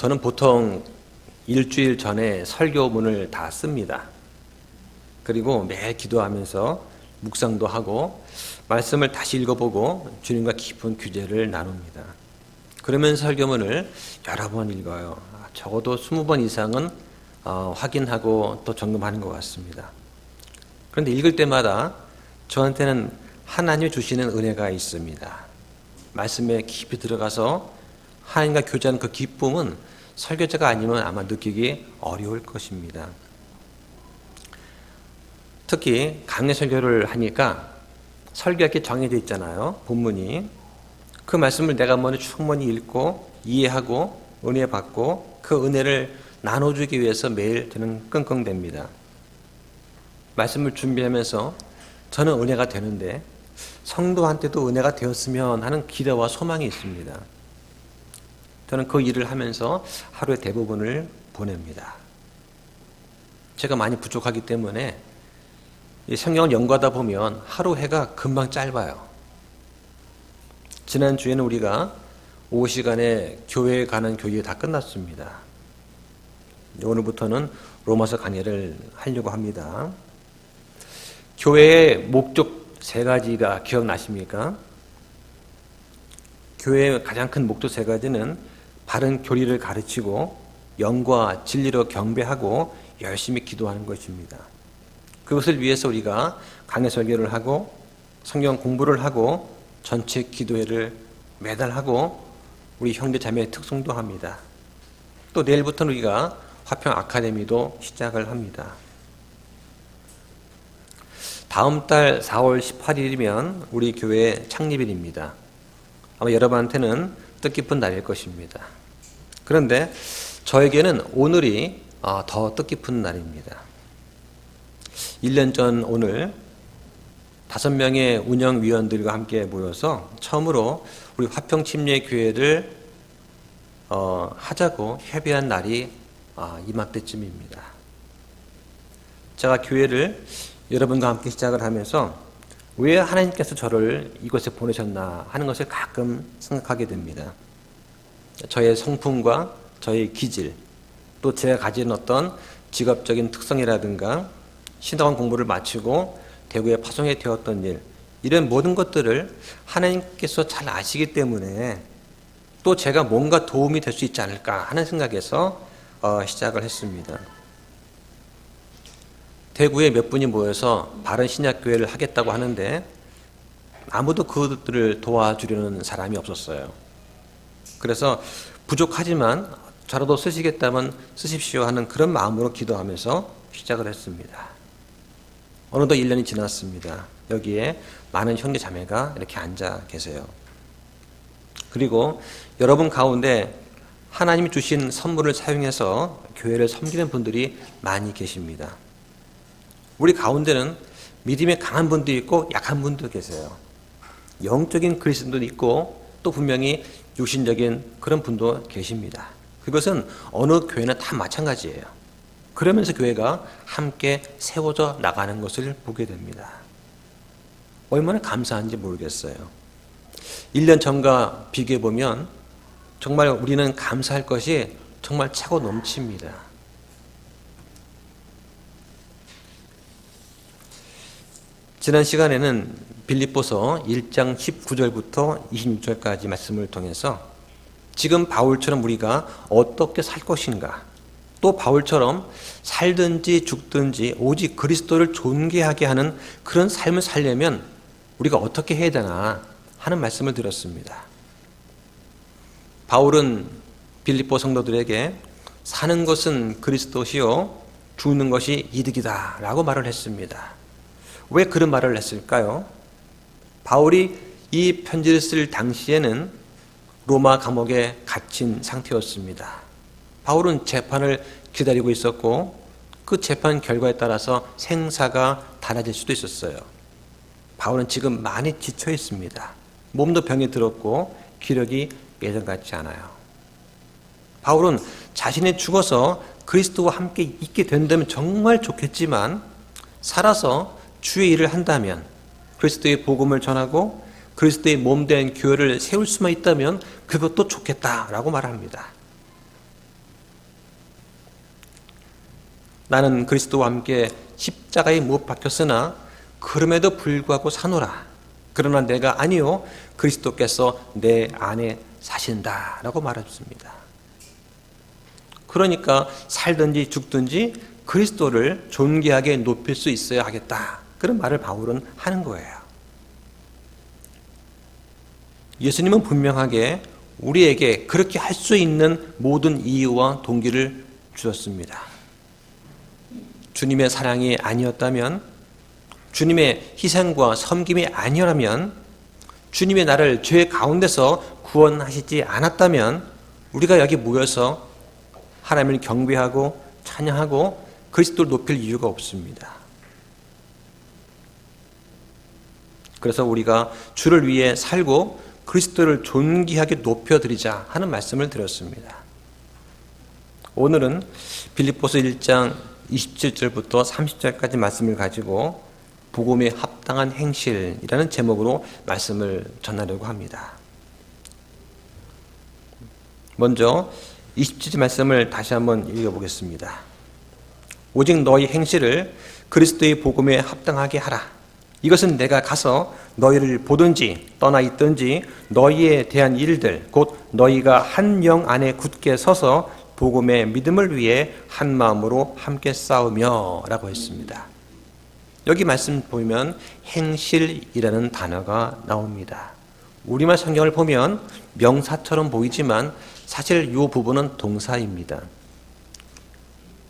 저는 보통 일주일 전에 설교문을 다 씁니다. 그리고 매일 기도하면서 묵상도 하고 말씀을 다시 읽어보고 주님과 깊은 교제를 나눕니다. 그러면서 설교문을 여러 번 읽어요. 적어도 20번 이상은 확인하고 또 점검하는 것 같습니다. 그런데 읽을 때마다 저한테는 하나님이 주시는 은혜가 있습니다. 말씀에 깊이 들어가서 하나님과 교제하는 그 기쁨은 설교자가 아니면 아마 느끼기 어려울 것입니다. 특히 강의 설교를 하니까 설교할 게 정해져 있잖아요. 본문이. 그 말씀을 내가 먼저 충분히 읽고 이해하고 은혜 받고 그 은혜를 나눠주기 위해서 매일 저는 끙끙댑니다. 말씀을 준비하면서 저는 은혜가 되는데 성도한테도 은혜가 되었으면 하는 기대와 소망이 있습니다. 저는 그 일을 하면서 하루의 대부분을 보냅니다. 제가 많이 부족하기 때문에 이 성경을 연구하다 보면 하루 해가 금방 짧아요. 지난주에는 우리가 오후 시간에 교회에 가는 교육이 다 끝났습니다. 오늘부터는 로마서 강의를 하려고 합니다. 교회의 목적 3가지가 기억나십니까? 교회의 가장 큰 목적 3가지는 바른 교리를 가르치고 영과 진리로 경배하고 열심히 기도하는 것입니다. 그것을 위해서 우리가 강해 설교를 하고 성경 공부를 하고 전체 기도회를 매달 하고 우리 형제 자매의 특송도 합니다. 또 내일부터는 우리가 화평 아카데미도 시작을 합니다. 다음 달 4월 18일이면 우리 교회 창립일입니다. 아마 여러분한테는 뜻깊은 날일 것입니다. 그런데 저에게는 오늘이 더 뜻깊은 날입니다. 1년 전 오늘 5명의 운영위원들과 함께 모여서 처음으로 우리 화평침례교회를 하자고 협의한 날이 이맘때쯤입니다. 제가 교회를 여러분과 함께 시작을 하면서 왜 하나님께서 저를 이곳에 보내셨나 하는 것을 가끔 생각하게 됩니다. 저의 성품과 저의 기질, 또 제가 가진 어떤 직업적인 특성이라든가 신학원 공부를 마치고 대구에 파송이 되었던 일, 이런 모든 것들을 하나님께서 잘 아시기 때문에 또 제가 뭔가 도움이 될 수 있지 않을까 하는 생각에서 시작을 했습니다. 대구에 몇 분이 모여서 바른 신약교회를 하겠다고 하는데 아무도 그들을 도와주려는 사람이 없었어요. 그래서 부족하지만 저라도 쓰시겠다면 쓰십시오 하는 그런 마음으로 기도하면서 시작을 했습니다. 어느덧 1년이 지났습니다. 여기에 많은 형제 자매가 이렇게 앉아 계세요. 그리고 여러분 가운데 하나님이 주신 선물을 사용해서 교회를 섬기는 분들이 많이 계십니다. 우리 가운데는 믿음에 강한 분도 있고 약한 분도 계세요. 영적인 그리스도도 있고 또 분명히 육신적인 그런 분도 계십니다. 그것은 어느 교회나 다 마찬가지예요. 그러면서 교회가 함께 세워져 나가는 것을 보게 됩니다. 얼마나 감사한지 모르겠어요. 1년 전과 비교해보면 정말 우리는 감사할 것이 정말 차고 넘칩니다. 지난 시간에는 빌립보서 1장 19절부터 26절까지 말씀을 통해서 지금 바울처럼 우리가 어떻게 살 것인가, 또 바울처럼 살든지 죽든지 오직 그리스도를 존귀하게 하는 그런 삶을 살려면 우리가 어떻게 해야 되나 하는 말씀을 드렸습니다. 바울은 빌립보 성도들에게 사는 것은 그리스도시요 죽는 것이 이득이다 라고 말을 했습니다. 왜 그런 말을 했을까요? 바울이 이 편지를 쓸 당시에는 로마 감옥에 갇힌 상태였습니다. 바울은 재판을 기다리고 있었고 그 재판 결과에 따라서 생사가 달라질 수도 있었어요. 바울은 지금 많이 지쳐 있습니다. 몸도 병이 들었고 기력이 예전 같지 않아요. 바울은 자신이 죽어서 그리스도와 함께 있게 된다면 정말 좋겠지만 살아서 주의 일을 한다면 그리스도의 복음을 전하고 그리스도의 몸된 교회를 세울 수만 있다면 그것도 좋겠다라고 말합니다. 나는 그리스도와 함께 십자가에 못 박혔으나 그럼에도 불구하고 사노라. 그러나 내가 아니요 그리스도께서 내 안에 사신다라고 말했습니다. 그러니까 살든지 죽든지 그리스도를 존귀하게 높일 수 있어야 하겠다. 그런 말을 바울은 하는 거예요. 예수님은 분명하게 우리에게 그렇게 할 수 있는 모든 이유와 동기를 주셨습니다. 주님의 사랑이 아니었다면, 주님의 희생과 섬김이 아니라면, 주님의 나를 죄 가운데서 구원하시지 않았다면 우리가 여기 모여서 하나님을 경배하고 찬양하고 그리스도를 높일 이유가 없습니다. 그래서 우리가 주를 위해 살고 그리스도를 존귀하게 높여드리자 하는 말씀을 드렸습니다. 오늘은 빌립보서 1장 27절부터 30절까지 말씀을 가지고 복음에 합당한 행실이라는 제목으로 말씀을 전하려고 합니다. 먼저 27절 말씀을 다시 한번 읽어보겠습니다. 오직 너희 행실을 그리스도의 복음에 합당하게 하라. 이것은 내가 가서 너희를 보든지 떠나 있든지 너희에 대한 일들 곧 너희가 한 영 안에 굳게 서서 복음의 믿음을 위해 한 마음으로 함께 싸우며 라고 했습니다. 여기 말씀 보면 행실이라는 단어가 나옵니다. 우리말 성경을 보면 명사처럼 보이지만 사실 이 부분은 동사입니다.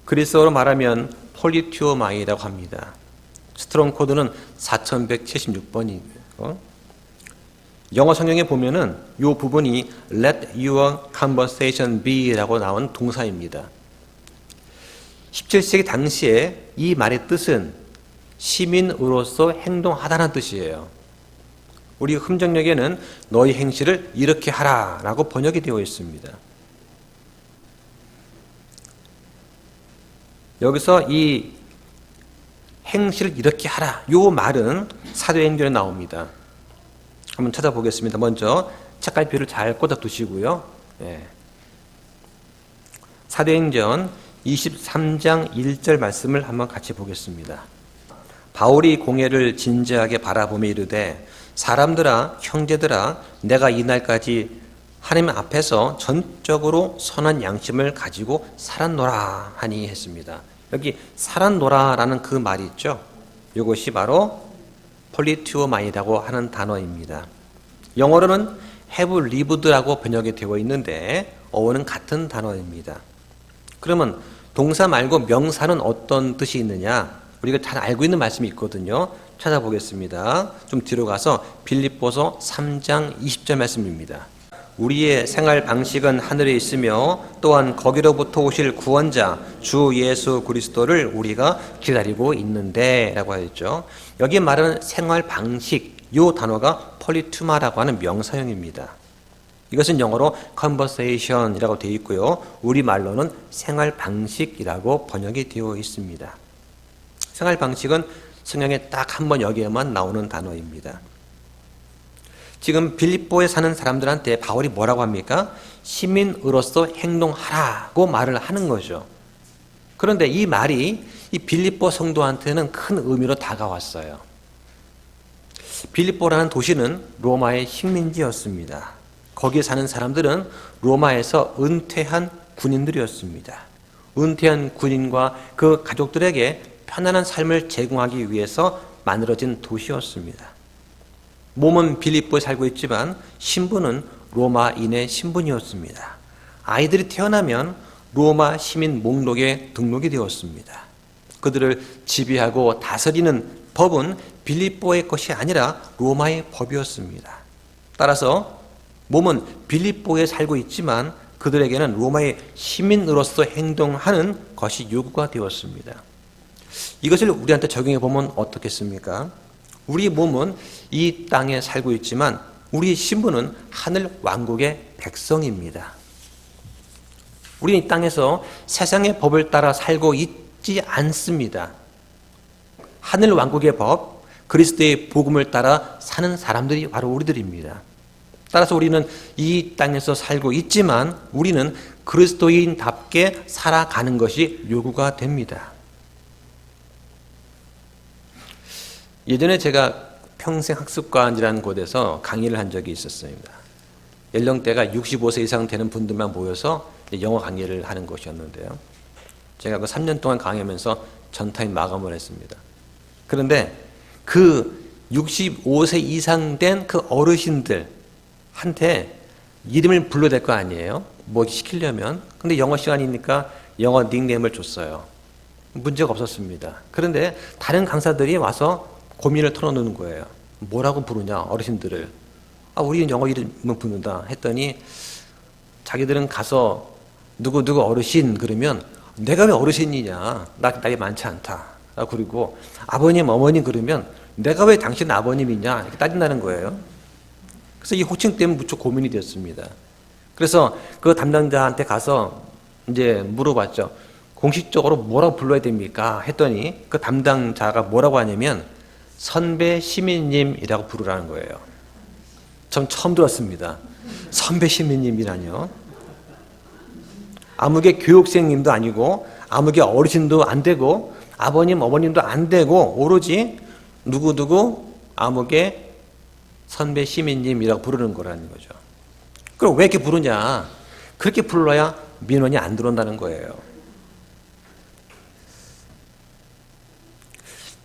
그리스어로 말하면 폴리튜오마이라고 합니다. 스트롱 코드는 4176번이고요. 영어 성경에 보면은 이 부분이 let your conversation be라고 나온 동사입니다. 17세기 당시에 이 말의 뜻은 시민으로서 행동하다는 뜻이에요. 우리 흠정역에는 너희 행실을 이렇게 하라 라고 번역이 되어 있습니다. 여기서 이 행실을 이렇게 하라 이 말은 사도행전에 나옵니다. 한번 찾아보겠습니다. 먼저 책갈피를 잘 꽂아 두시고요. 사도행전 23장 1절 말씀을 한번 같이 보겠습니다. 바울이 공회를 진지하게 바라보며 이르되 사람들아 형제들아 내가 이날까지 하나님 앞에서 전적으로 선한 양심을 가지고 살았노라 하니 했습니다. 여기 살았노라라는 그 말이 있죠. 이것이 바로 폴리튜오마이라고 하는 단어입니다. 영어로는 have lived라고 번역이 되어 있는데 어원은 같은 단어입니다. 그러면 동사 말고 명사는 어떤 뜻이 있느냐? 우리가 잘 알고 있는 말씀이 있거든요. 찾아보겠습니다. 좀 뒤로 가서 빌립보서 3장 20절 말씀입니다. 우리의 생활 방식은 하늘에 있으며 또한 거기로부터 오실 구원자 주 예수 그리스도를 우리가 기다리고 있는데 라고 하였죠. 여기 말하는 생활 방식 이 단어가 폴리투마라고 하는 명사형입니다. 이것은 영어로 conversation이라고 되어 있고요. 우리말로는 생활 방식이라고 번역이 되어 있습니다. 생활 방식은 성경에 딱 한 번 여기에만 나오는 단어입니다. 지금 빌립보에 사는 사람들한테 바울이 뭐라고 합니까? 시민으로서 행동하라고 말을 하는 거죠. 그런데 이 말이 이 빌립보 성도한테는 큰 의미로 다가왔어요. 빌립보라는 도시는 로마의 식민지였습니다. 거기에 사는 사람들은 로마에서 은퇴한 군인들이었습니다. 은퇴한 군인과 그 가족들에게 편안한 삶을 제공하기 위해서 만들어진 도시였습니다. 몸은 빌립보에 살고 있지만 신분은 로마인의 신분이었습니다. 아이들이 태어나면 로마 시민 목록에 등록이 되었습니다. 그들을 지배하고 다스리는 법은 빌립보의 것이 아니라 로마의 법이었습니다. 따라서 몸은 빌립보에 살고 있지만 그들에게는 로마의 시민으로서 행동하는 것이 요구가 되었습니다. 이것을 우리한테 적용해 보면 어떻겠습니까? 우리 몸은 이 땅에 살고 있지만 우리 신분은 하늘 왕국의 백성입니다. 우리는 이 땅에서 세상의 법을 따라 살고 있지 않습니다. 하늘 왕국의 법, 그리스도의 복음을 따라 사는 사람들이 바로 우리들입니다. 따라서 우리는 이 땅에서 살고 있지만 우리는 그리스도인답게 살아가는 것이 요구가 됩니다. 예전에 제가 평생학습관이라는 곳에서 강의를 한 적이 있었습니다. 연령대가 65세 이상 되는 분들만 모여서 영어 강의를 하는 곳이었는데요. 제가 그 3년 동안 강의하면서 전타임 마감을 했습니다. 그런데 그 65세 이상 된 그 어르신들한테 이름을 불러야 될 거 아니에요? 뭐 시키려면. 근데 영어 시간이니까 영어 닉네임을 줬어요. 문제가 없었습니다. 그런데 다른 강사들이 와서 고민을 털어놓는 거예요. 뭐라고 부르냐, 어르신들을. 우리는 영어 이름을 부른다 했더니 자기들은 가서 누구 어르신 그러면 내가 왜 어르신이냐, 나이 많지 않다. 그리고 아버님, 어머님 그러면 내가 왜 당신 아버님이냐 이렇게 따진다는 거예요. 그래서 이 호칭 때문에 무척 고민이 되었습니다. 그래서 그 담당자한테 가서 이제 물어봤죠. 공식적으로 뭐라고 불러야 됩니까? 했더니 그 담당자가 뭐라고 하냐면 선배 시민님이라고 부르라는 거예요. 전 처음 들었습니다. 선배 시민님이라뇨. 아무개 교육생님도 아니고 아무개 어르신도 안 되고 아버님, 어머님도 안 되고 오로지 누구누구 아무개 선배 시민님이라고 부르는 거라는 거죠. 그럼 왜 이렇게 부르냐? 그렇게 불러야 민원이 안 들어온다는 거예요.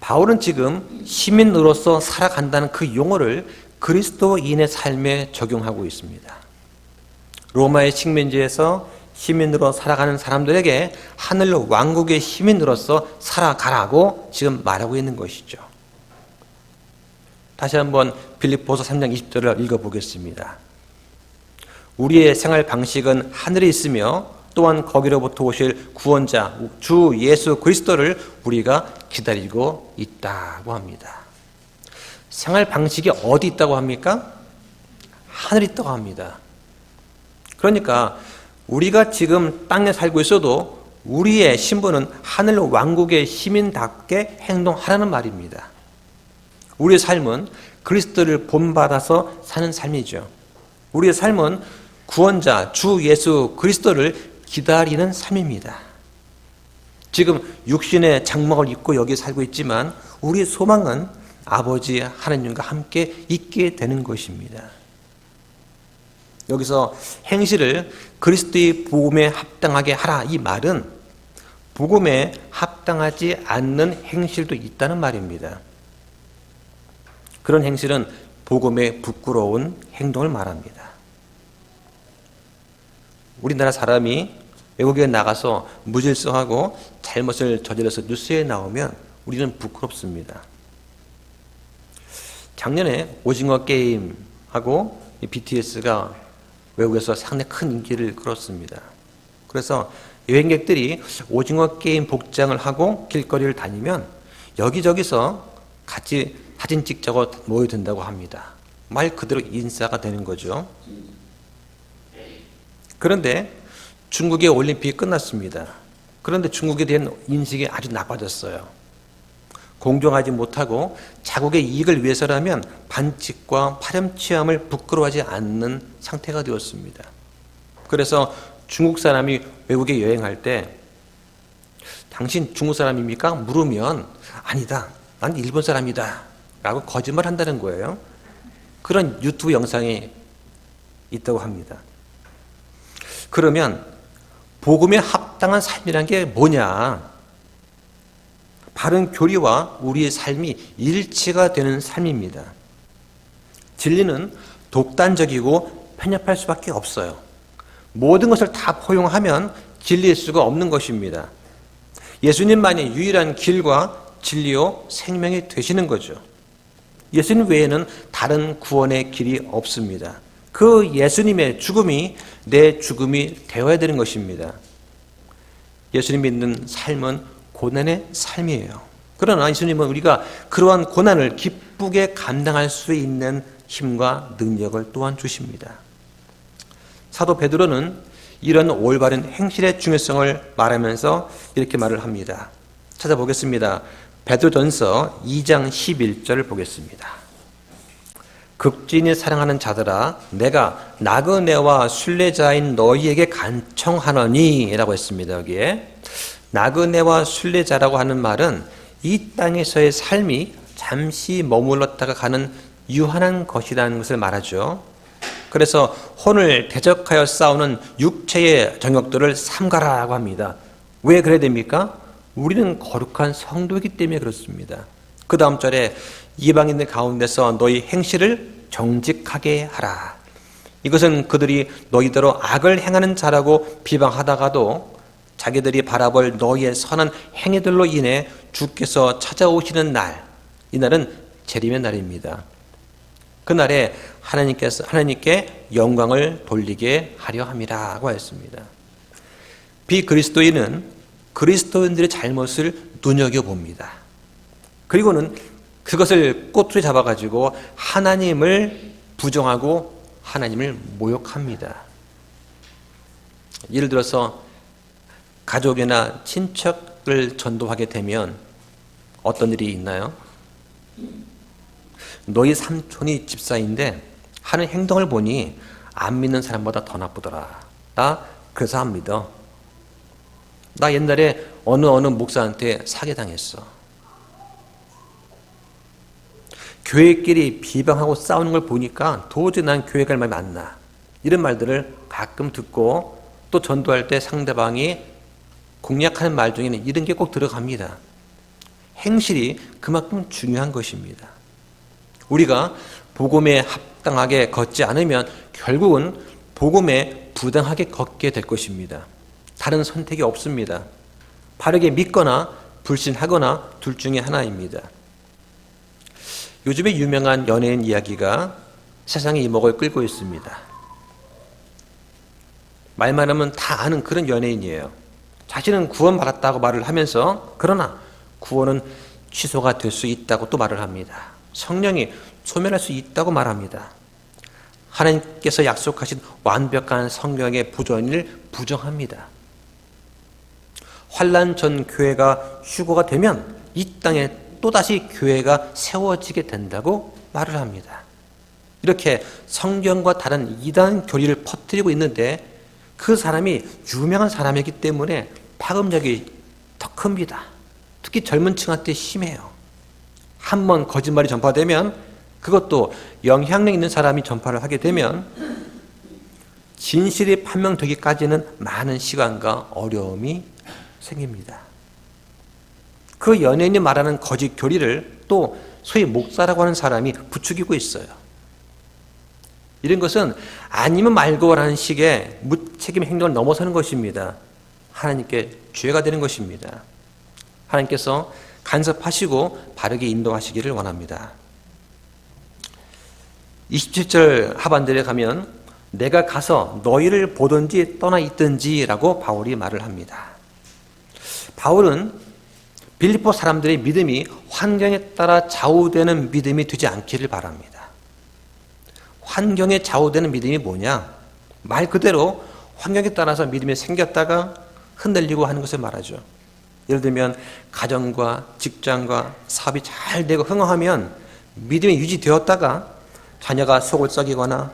바울은 지금 시민으로서 살아간다는 그 용어를 그리스도인의 삶에 적용하고 있습니다. 로마의 식민지에서 시민으로 살아가는 사람들에게 하늘 왕국의 시민으로서 살아가라고 지금 말하고 있는 것이죠. 다시 한번 빌립보서 3장 20절을 읽어보겠습니다. 우리의 생활 방식은 하늘에 있으며 또한 거기로부터 오실 구원자 주 예수 그리스도를 우리가 기다리고 있다고 합니다. 생활 방식이 어디 있다고 합니까? 하늘에 있다고 합니다. 그러니까 우리가 지금 땅에 살고 있어도 우리의 신분은 하늘 왕국의 시민답게 행동하라는 말입니다. 우리의 삶은 그리스도를 본받아서 사는 삶이죠. 우리의 삶은 구원자 주 예수 그리스도를 기다리는 삶입니다. 지금 육신의 장막을 입고 여기 살고 있지만 우리의 소망은 아버지 하나님과 함께 있게 되는 것입니다. 여기서 행실을 그리스도의 복음에 합당하게 하라 이 말은 복음에 합당하지 않는 행실도 있다는 말입니다. 그런 행실은 복음에 부끄러운 행동을 말합니다. 우리나라 사람이 외국에 나가서 무질서하고 잘못을 저질러서 뉴스에 나오면 우리는 부끄럽습니다. 작년에 오징어 게임하고 BTS가 외국에서 상당히 큰 인기를 끌었습니다. 그래서 여행객들이 오징어 게임 복장을 하고 길거리를 다니면 여기저기서 같이 사진 찍자고 모여든다고 합니다. 말 그대로 인싸가 되는 거죠. 그런데 중국의 올림픽이 끝났습니다. 그런데 중국에 대한 인식이 아주 나빠졌어요. 공정하지 못하고 자국의 이익을 위해서라면 반칙과 파렴치함을 부끄러워하지 않는 상태가 되었습니다. 그래서 중국 사람이 외국에 여행할 때 당신 중국 사람입니까? 물으면 아니다, 난 일본 사람이다 라고 거짓말 한다는 거예요. 그런 유튜브 영상이 있다고 합니다. 그러면 복음에 합당한 삶이란 게 뭐냐? 바른 교리와 우리의 삶이 일치가 되는 삶입니다. 진리는 독단적이고 편협할 수밖에 없어요. 모든 것을 다 포용하면 진리일 수가 없는 것입니다. 예수님만이 유일한 길과 진리요 생명이 되시는 거죠. 예수님 외에는 다른 구원의 길이 없습니다. 그 예수님의 죽음이 내 죽음이 되어야 되는 것입니다. 예수님 믿는 삶은 고난의 삶이에요. 그러나 예수님은 우리가 그러한 고난을 기쁘게 감당할 수 있는 힘과 능력을 또한 주십니다. 사도 베드로는 이런 올바른 행실의 중요성을 말하면서 이렇게 말을 합니다. 찾아보겠습니다. 베드로전서 2장 11절을 보겠습니다. 극진히 사랑하는 자들아 내가 나그네와 순례자인 너희에게 간청하노니 라고 했습니다. 여기에 나그네와 순례자라고 하는 말은 이 땅에서의 삶이 잠시 머물렀다가 가는 유한한 것이라는 것을 말하죠. 그래서 혼을 대적하여 싸우는 육체의 정욕들을 삼가라고 합니다. 왜 그래야 됩니까? 우리는 거룩한 성도이기 때문에 그렇습니다. 그 다음 절에 이방인들 가운데서 너희 행실을 정직하게 하라. 이것은 그들이 너희대로 악을 행하는 자라고 비방하다가도 자기들이 바라볼 너희의 선한 행위들로 인해 주께서 찾아오시는 날, 이날은 재림의 날입니다. 그날에 하나님께 영광을 돌리게 하려 함이라고 했습니다. 비그리스도인은 그리스도인들의 잘못을 눈여겨봅니다. 그리고는 그것을 꼬투리 잡아가지고 하나님을 부정하고 하나님을 모욕합니다. 예를 들어서 가족이나 친척을 전도하게 되면 어떤 일이 있나요? 너희 삼촌이 집사인데 하는 행동을 보니 안 믿는 사람보다 더 나쁘더라. 나 그래서 안 믿어. 나 옛날에 어느 목사한테 사기당했어. 교회끼리 비방하고 싸우는 걸 보니까 도저히 난 교회 갈 마음이 안 나. 이런 말들을 가끔 듣고 또 전도할 때 상대방이 공략하는 말 중에는 이런 게 꼭 들어갑니다. 행실이 그만큼 중요한 것입니다. 우리가 복음에 합당하게 걷지 않으면 결국은 복음에 부당하게 걷게 될 것입니다. 다른 선택이 없습니다. 바르게 믿거나 불신하거나 둘 중에 하나입니다. 요즘에 유명한 연예인 이야기가 세상의 이목을 끌고 있습니다. 말만 하면 다 아는 그런 연예인이에요. 자신은 구원받았다고 말을 하면서 그러나 구원은 취소가 될 수 있다고 또 말을 합니다. 성령이 소멸할 수 있다고 말합니다. 하나님께서 약속하신 완벽한 성경의 부전을 부정합니다. 환난 전 교회가 휴거가 되면 이 땅에 또다시 교회가 세워지게 된다고 말을 합니다. 이렇게 성경과 다른 이단 교리를 퍼뜨리고 있는데 그 사람이 유명한 사람이기 때문에 파급력이 더 큽니다. 특히 젊은 층한테 심해요. 한번 거짓말이 전파되면 그것도 영향력 있는 사람이 전파를 하게 되면 진실이 판명되기까지는 많은 시간과 어려움이 생깁니다. 그 연예인이 말하는 거짓 교리를 또 소위 목사라고 하는 사람이 부추기고 있어요. 이런 것은 아니면 말고라는 식의 무책임 행동을 넘어서는 것입니다. 하나님께 죄가 되는 것입니다. 하나님께서 간섭하시고 바르게 인도하시기를 원합니다. 27절 하반절에 가면 내가 가서 너희를 보든지 떠나 있든지 라고 바울이 말을 합니다. 바울은 빌립보 사람들의 믿음이 환경에 따라 좌우되는 믿음이 되지 않기를 바랍니다. 환경에 좌우되는 믿음이 뭐냐? 말 그대로 환경에 따라서 믿음이 생겼다가 흔들리고 하는 것을 말하죠. 예를 들면 가정과 직장과 사업이 잘 되고 흥황하면 믿음이 유지되었다가 자녀가 속을 썩이거나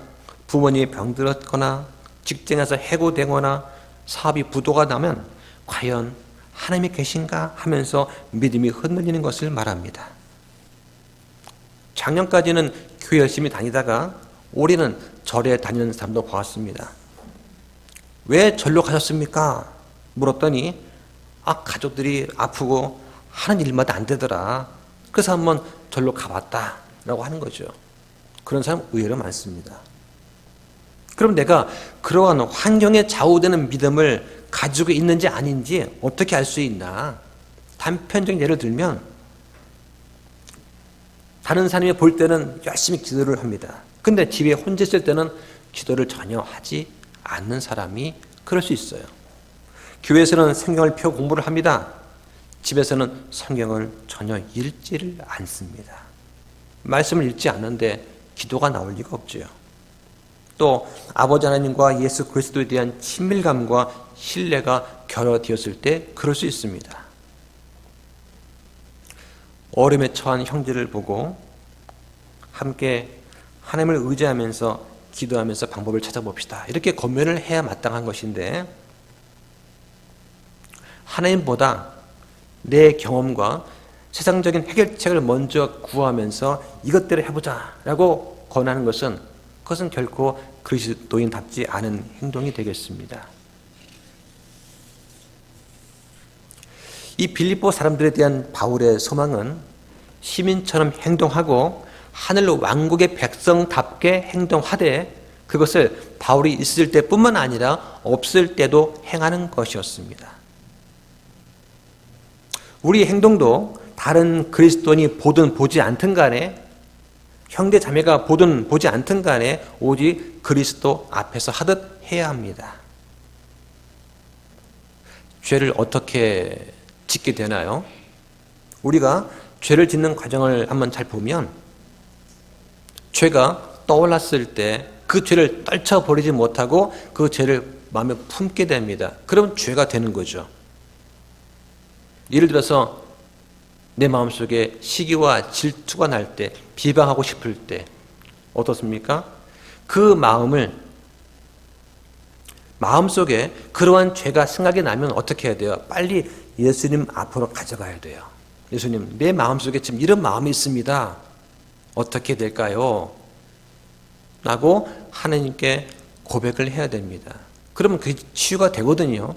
부모님이 병들었거나 직장에서 해고되거나 사업이 부도가 나면 과연 하나님이 계신가 하면서 믿음이 흔들리는 것을 말합니다. 작년까지는 교회 열심히 다니다가 올해는 절에 다니는 사람도 보았습니다. 왜 절로 가셨습니까? 물었더니 가족들이 아프고 하는 일마다 안 되더라. 그래서 한번 절로 가봤다라고 하는 거죠. 그런 사람 의외로 많습니다. 그럼 내가 그러한 환경에 좌우되는 믿음을 가지고 있는지 아닌지 어떻게 알 수 있나? 단편적인 예를 들면 다른 사람이 볼 때는 열심히 기도를 합니다. 근데 집에 혼자 있을 때는 기도를 전혀 하지 않는 사람이 그럴 수 있어요. 교회에서는 성경을 펴고 공부를 합니다. 집에서는 성경을 전혀 읽지를 않습니다. 말씀을 읽지 않는데 기도가 나올 리가 없지요. 또 아버지 하나님과 예수 그리스도에 대한 친밀감과 신뢰가 결여되었을 때 그럴 수 있습니다. 어려움에 처한 형제를 보고 함께 하나님을 의지하면서 기도하면서 방법을 찾아봅시다. 이렇게 권면을 해야 마땅한 것인데 하나님보다 내 경험과 세상적인 해결책을 먼저 구하면서 이것대로 해보자 라고 권하는 것은 그것은 결코 그리스도인답지 않은 행동이 되겠습니다. 이 빌립보 사람들에 대한 바울의 소망은 시민처럼 행동하고 하늘 왕국의 백성답게 행동하되 그것을 바울이 있을 때뿐만 아니라 없을 때도 행하는 것이었습니다. 우리 행동도 다른 그리스도인이 보든 보지 않든 간에, 형제 자매가 보든 보지 않든 간에 오직 그리스도 앞에서 하듯 해야 합니다. 죄를 어떻게 짓게 되나요? 우리가 죄를 짓는 과정을 한번 잘 보면 죄가 떠올랐을 때 그 죄를 떨쳐버리지 못하고 그 죄를 마음에 품게 됩니다. 그러면 죄가 되는 거죠. 예를 들어서 내 마음속에 시기와 질투가 날 때, 비방하고 싶을 때 어떻습니까? 그 마음속에 그러한 죄가 생각이 나면 어떻게 해야 돼요? 빨리 예수님 앞으로 가져가야 돼요. 예수님, 내 마음속에 지금 이런 마음이 있습니다. 어떻게 될까요? 라고 하나님께 고백을 해야 됩니다. 그러면 그게 치유가 되거든요.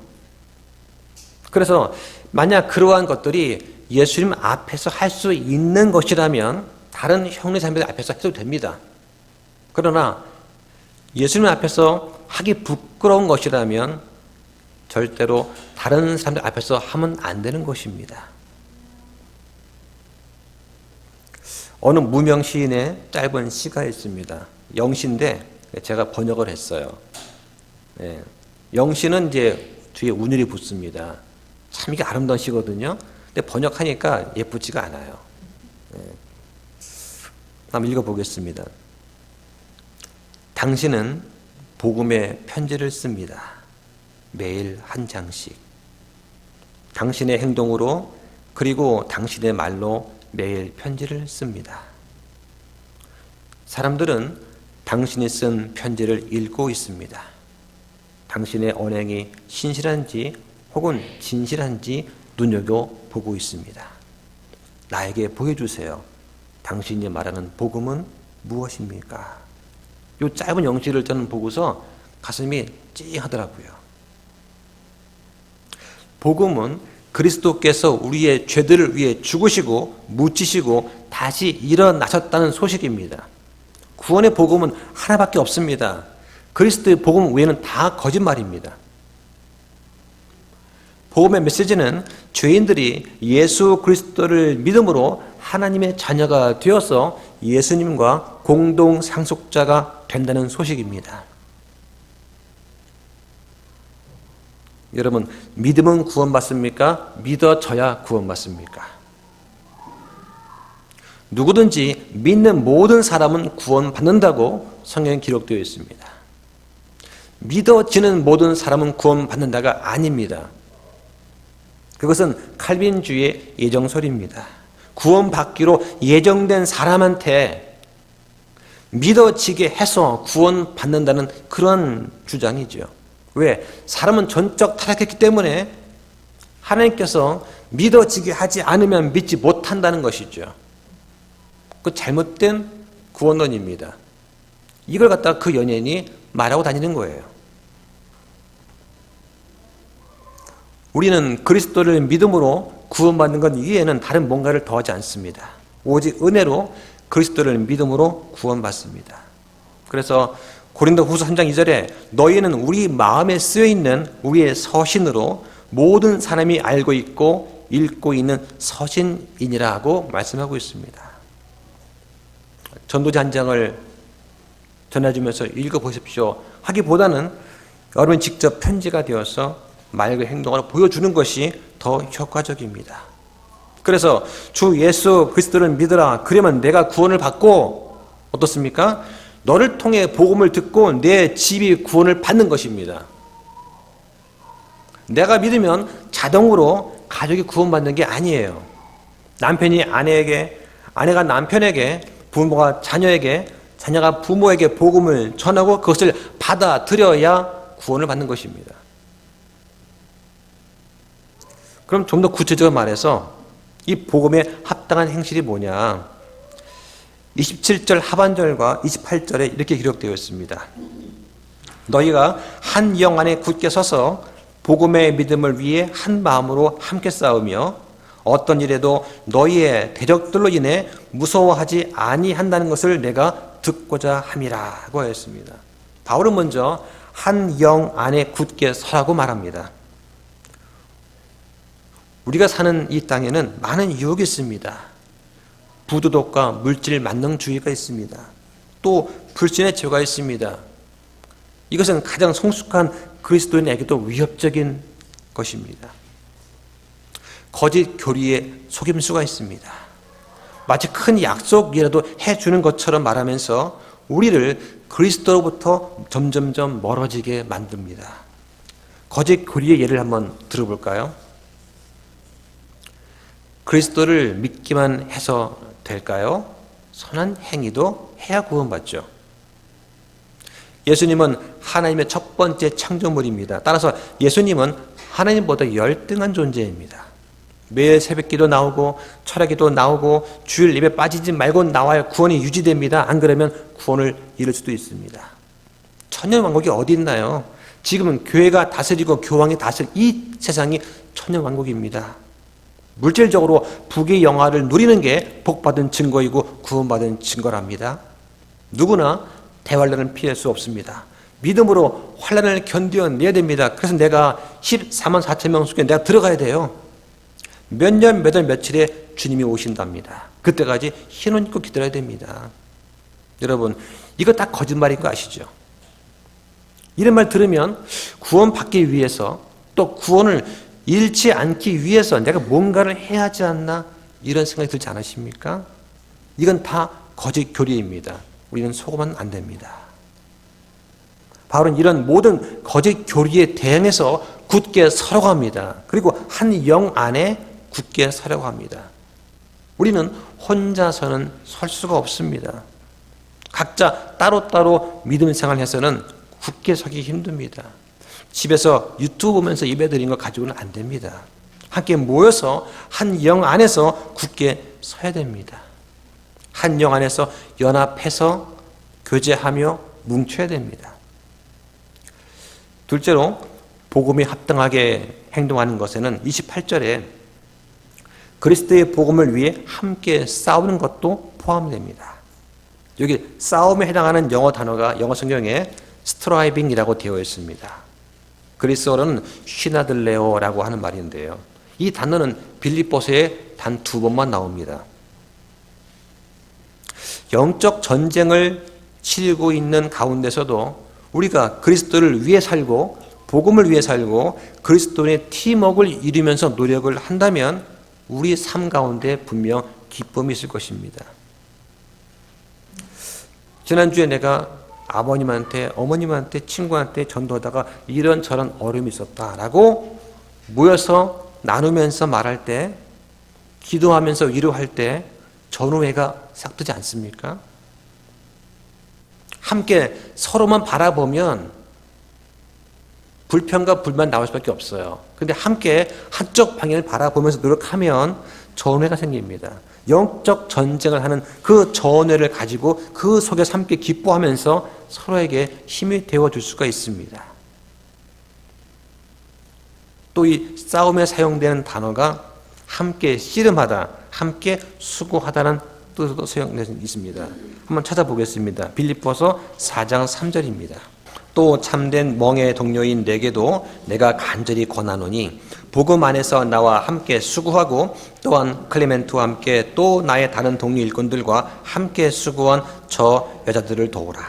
그래서 만약 그러한 것들이 예수님 앞에서 할 수 있는 것이라면 다른 형제 자매들 앞에서 해도 됩니다. 그러나 예수님 앞에서 하기 부끄러운 것이라면 절대로 다른 사람들 앞에서 하면 안 되는 것입니다. 어느 무명 시인의 짧은 시가 있습니다. 영시인데 제가 번역을 했어요. 영시는 이제 뒤에 운율이 붙습니다. 참 이게 아름다운 시거든요. 근데 번역하니까 예쁘지가 않아요. 한번 읽어보겠습니다. 당신은 복음의 편지를 씁니다. 매일 한 장씩. 당신의 행동으로 그리고 당신의 말로 매일 편지를 씁니다. 사람들은 당신이 쓴 편지를 읽고 있습니다. 당신의 언행이 신실한지 혹은 진실한지 눈여겨보고 있습니다. 나에게 보여주세요. 당신이 말하는 복음은 무엇입니까? 이 짧은 영시를 저는 보고서 가슴이 찡하더라고요. 복음은 그리스도께서 우리의 죄들을 위해 죽으시고 묻히시고 다시 일어나셨다는 소식입니다. 구원의 복음은 하나밖에 없습니다. 그리스도의 복음 외에는 다 거짓말입니다. 복음의 메시지는 죄인들이 예수 그리스도를 믿음으로 하나님의 자녀가 되어서 예수님과 공동 상속자가 된다는 소식입니다. 여러분, 믿음은 구원받습니까? 믿어져야 구원받습니까? 누구든지 믿는 모든 사람은 구원받는다고 성경에 기록되어 있습니다. 믿어지는 모든 사람은 구원받는다가 아닙니다. 그것은 칼빈주의의 예정설입니다. 구원받기로 예정된 사람한테 믿어지게 해서 구원받는다는 그런 주장이죠. 왜? 사람은 전적 타락했기 때문에 하나님께서 믿어지게 하지 않으면 믿지 못한다는 것이죠. 그 잘못된 구원론입니다. 이걸 갖다가 그 연예인이 말하고 다니는 거예요. 우리는 그리스도를 믿음으로 구원받는 것 이외에는 다른 뭔가를 더하지 않습니다. 오직 은혜로 그리스도를 믿음으로 구원받습니다. 그래서 고린도후서 3장 2절에 너희는 우리 마음에 쓰여있는 우리의 서신으로 모든 사람이 알고 있고 읽고 있는 서신이니라고 말씀하고 있습니다. 전도지 한 장을 전해주면서 읽어보십시오 하기보다는 여러분 직접 편지가 되어서 말과 행동으로 보여주는 것이 더 효과적입니다. 그래서 주 예수 그리스도를 믿으라. 그러면 내가 구원을 받고 어떻습니까? 너를 통해 복음을 듣고 내 집이 구원을 받는 것입니다. 내가 믿으면 자동으로 가족이 구원받는 게 아니에요. 남편이 아내에게, 아내가 남편에게, 부모가 자녀에게, 자녀가 부모에게 복음을 전하고 그것을 받아들여야 구원을 받는 것입니다. 그럼 좀 더 구체적으로 말해서 이 복음에 합당한 행실이 뭐냐? 27절 하반절과 28절에 이렇게 기록되어 있습니다. 너희가 한 영 안에 굳게 서서 복음의 믿음을 위해 한 마음으로 함께 싸우며 어떤 일에도 너희의 대적들로 인해 무서워하지 아니한다는 것을 내가 듣고자 함이라고 하였습니다. 바울은 먼저 한 영 안에 굳게 서라고 말합니다. 우리가 사는 이 땅에는 많은 유혹이 있습니다. 부도덕과 물질 만능주의가 있습니다. 또 불신의 죄가 있습니다. 이것은 가장 성숙한 그리스도인에게도 위협적인 것입니다. 거짓 교리의 속임수가 있습니다. 마치 큰 약속이라도 해주는 것처럼 말하면서 우리를 그리스도로부터 점점점 멀어지게 만듭니다. 거짓 교리의 예를 한번 들어볼까요? 그리스도를 믿기만 해서 될까요? 선한 행위도 해야 구원받죠. 예수님은 하나님의 첫 번째 창조물입니다. 따라서 예수님은 하나님보다 열등한 존재입니다. 매일 새벽기도 나오고 철학기도 나오고 주일 예배 빠지지 말고 나와야 구원이 유지됩니다. 안 그러면 구원을 잃을 수도 있습니다. 천년왕국이 어디 있나요? 지금은 교회가 다스리고 교황이 다스릴 이 세상이 천년왕국입니다. 물질적으로 부귀 영화를 누리는 게 복받은 증거이고 구원받은 증거랍니다. 누구나 대환란을 피할 수 없습니다. 믿음으로 환란을 견뎌내야 됩니다. 그래서 내가 14만 4천 명 속에 내가 들어가야 돼요. 몇 년, 몇 월, 며칠에 주님이 오신답니다. 그때까지 흰옷 입고 기다려야 됩니다. 여러분, 이거 다 거짓말인 거 아시죠? 이런 말 들으면 구원받기 위해서 또 구원을 잃지 않기 위해서 내가 뭔가를 해야 하지 않나 이런 생각이 들지 않으십니까? 이건 다 거짓 교리입니다. 우리는 속으면 안 됩니다. 바울은 이런 모든 거짓 교리에 대응해서 굳게 서려고 합니다. 그리고 한 영 안에 굳게 서려고 합니다. 우리는 혼자서는 설 수가 없습니다. 각자 따로따로 믿음 생활해서는 굳게 서기 힘듭니다. 집에서 유튜브 보면서 예배드린 거 가지고는 안 됩니다. 함께 모여서 한 영 안에서 굳게 서야 됩니다. 한 영 안에서 연합해서 교제하며 뭉쳐야 됩니다. 둘째로 복음에 합당하게 행동하는 것에는 28절에 그리스도의 복음을 위해 함께 싸우는 것도 포함됩니다. 여기 싸움에 해당하는 영어 단어가 영어 성경에 스트라이빙이라고 되어 있습니다. 그리스어로는 시나들레오라고 하는 말인데요. 이 단어는 빌립보서에 단 2번만 나옵니다. 영적 전쟁을 치르고 있는 가운데서도 우리가 그리스도를 위해 살고 복음을 위해 살고 그리스도의 팀워크를 이루면서 노력을 한다면 우리 삶 가운데 분명 기쁨이 있을 것입니다. 지난주에 내가 아버님한테 어머님한테 친구한테 전도하다가 이런저런 어려움이 있었다라고 모여서 나누면서 말할 때 기도하면서 위로할 때 전우회가 싹트지 않습니까? 함께 서로만 바라보면 불평과 불만 나올 수밖에 없어요. 그런데 함께 한쪽 방향을 바라보면서 노력하면 전우회가 생깁니다. 영적 전쟁을 하는 그 전우회를 가지고 그 속에서 함께 기뻐하면서 서로에게 힘이 되어줄 수가 있습니다. 또 이 싸움에 사용되는 단어가 함께 씨름하다, 함께 수고하다는 뜻으로 사용되어 있습니다. 한번 찾아보겠습니다. 빌립보서 4장 3절입니다. 또 참된 멍의 동료인 내게도 내가 간절히 권하노니 복음 안에서 나와 함께 수고하고 또한 클레멘트와 함께 또 나의 다른 동료 일꾼들과 함께 수고한 저 여자들을 도우라.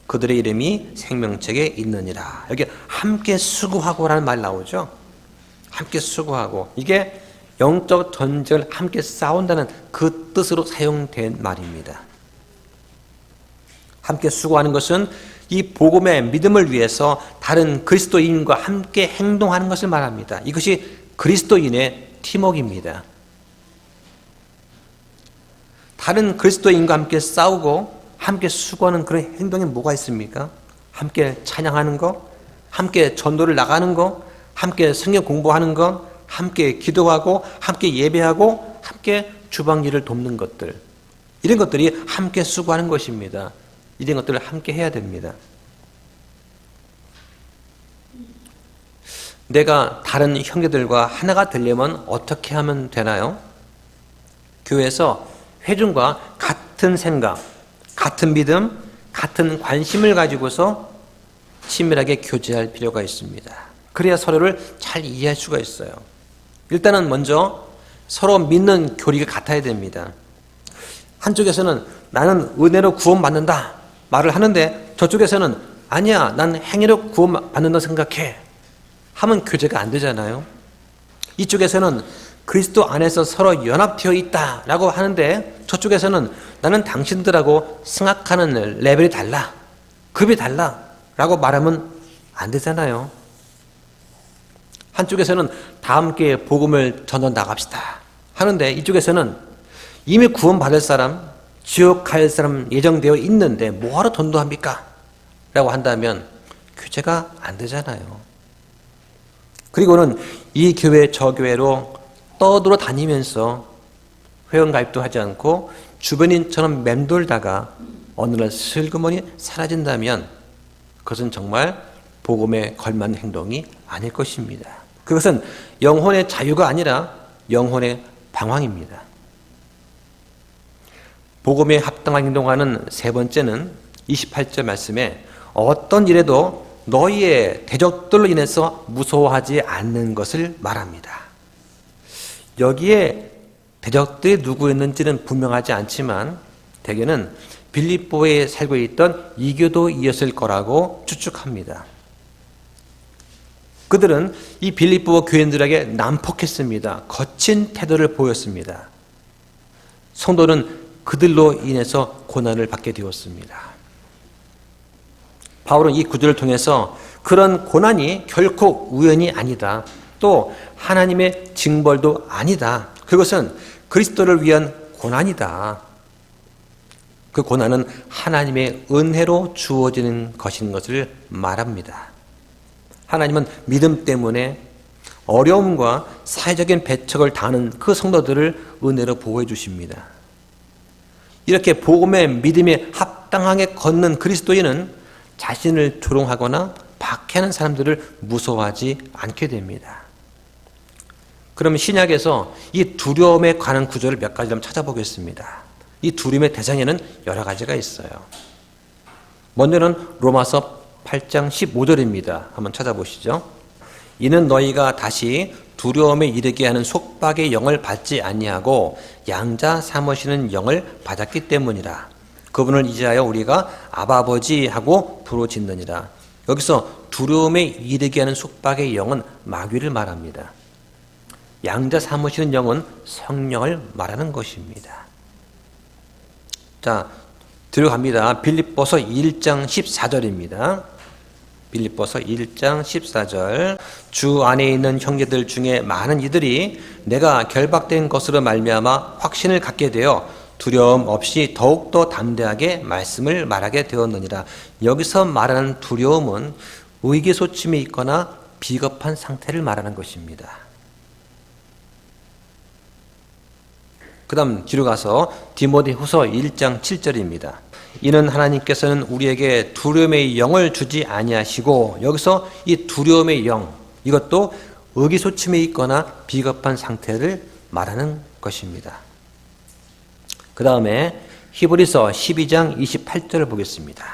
그들의 이름이 생명책에 있느니라. 여기 함께 수고하고라는 말 나오죠. 함께 수고하고 이게 영적 전쟁을 함께 싸운다는 그 뜻으로 사용된 말입니다. 함께 수고하는 것은 이 복음의 믿음을 위해서 다른 그리스도인과 함께 행동하는 것을 말합니다. 이것이 그리스도인의 팀워크입니다. 다른 그리스도인과 함께 싸우고 함께 수고하는 그런 행동이 뭐가 있습니까? 함께 찬양하는 것, 함께 전도를 나가는 것, 함께 성경 공부하는 것, 함께 기도하고 함께 예배하고 함께 함께 주방 일을 돕는 것들, 이런 것들이 함께 수고하는 것입니다. 이런 것들을 함께 해야 됩니다. 내가 다른 형제들과 하나가 되려면 어떻게 하면 되나요? 교회에서 회중과 같은 생각, 같은 믿음, 같은 관심을 가지고서 친밀하게 교제할 필요가 있습니다. 그래야 서로를 잘 이해할 수가 있어요. 일단은 먼저 서로 믿는 교리가 같아야 됩니다. 한쪽에서는 나는 은혜로 구원받는다 말을 하는데 저쪽에서는 아니야, 난 행위로 구원받는다 생각해 하면 교제가 안 되잖아요. 이쪽에서는 그리스도 안에서 서로 연합되어 있다라고 하는데 저쪽에서는 나는 당신들하고 생각하는 레벨이 달라, 급이 달라 라고 말하면 안 되잖아요. 한쪽에서는 다 함께 복음을 전해 나갑시다 하는데 이쪽에서는 이미 구원받을 사람, 지옥 갈 사람 예정되어 있는데 뭐하러 전도합니까? 라고 한다면 교제가 안 되잖아요. 그리고는 이 교회 저 교회로 떠돌아 다니면서 회원가입도 하지 않고 주변인처럼 맴돌다가 어느 날 슬그머니 사라진다면 그것은 정말 복음에 걸맞는 행동이 아닐 것입니다. 그것은 영혼의 자유가 아니라 영혼의 방황입니다. 복음에 합당한 행동하는 세 번째는 28절 말씀에 어떤 일에도 너희의 대적들로 인해서 무서워하지 않는 것을 말합니다. 여기에 대적들이 누구였는지는 분명하지 않지만 대개는 빌립보에 살고 있던 이교도이었을 거라고 추측합니다. 그들은 이 빌립보 교인들에게 난폭했습니다. 거친 태도를 보였습니다. 성도는 그들로 인해서 고난을 받게 되었습니다. 바울은 이 구절을 통해서 그런 고난이 결코 우연이 아니다. 또 하나님의 징벌도 아니다. 그것은 그리스도를 위한 고난이다. 그 고난은 하나님의 은혜로 주어지는 것인 것을 말합니다. 하나님은 믿음 때문에 어려움과 사회적인 배척을 당하는 그 성도들을 은혜로 보호해 주십니다. 이렇게 복음의 믿음에 합당하게 걷는 그리스도인은 자신을 조롱하거나 박해하는 사람들을 무서워하지 않게 됩니다. 그러면 신약에서 이 두려움에 관한 구절을 몇 가지 한번 찾아보겠습니다. 이 두려움의 대상에는 여러 가지가 있어요. 먼저는 로마서 8장 15절입니다. 한번 찾아보시죠. 이는 너희가 다시 두려움에 이르게 하는 속박의 영을 받지 아니하고 양자 삼으시는 영을 받았기 때문이라. 그분을 이제하여 우리가 아버지 하고 부르짖느니라. 여기서 두려움에 이르게 하는 속박의 영은 마귀를 말합니다. 양자 삼으시는 영은 성령을 말하는 것입니다. 자, 들어갑니다. 빌립보서 1장 14절입니다. 빌립보서 1장 14절. 주 안에 있는 형제들 중에 많은 이들이 내가 결박된 것으로 말미암아 확신을 갖게 되어 두려움 없이 더욱더 담대하게 말씀을 말하게 되었느니라. 여기서 말하는 두려움은 의기소침이 있거나 비겁한 상태를 말하는 것입니다. 그 다음 뒤로 가서 디모데후서 1장 7절입니다. 이는 하나님께서는 우리에게 두려움의 영을 주지 아니하시고, 여기서 이 두려움의 영, 이것도 의기소침에 있거나 비겁한 상태를 말하는 것입니다. 그 다음에 히브리서 12장 28절을 보겠습니다.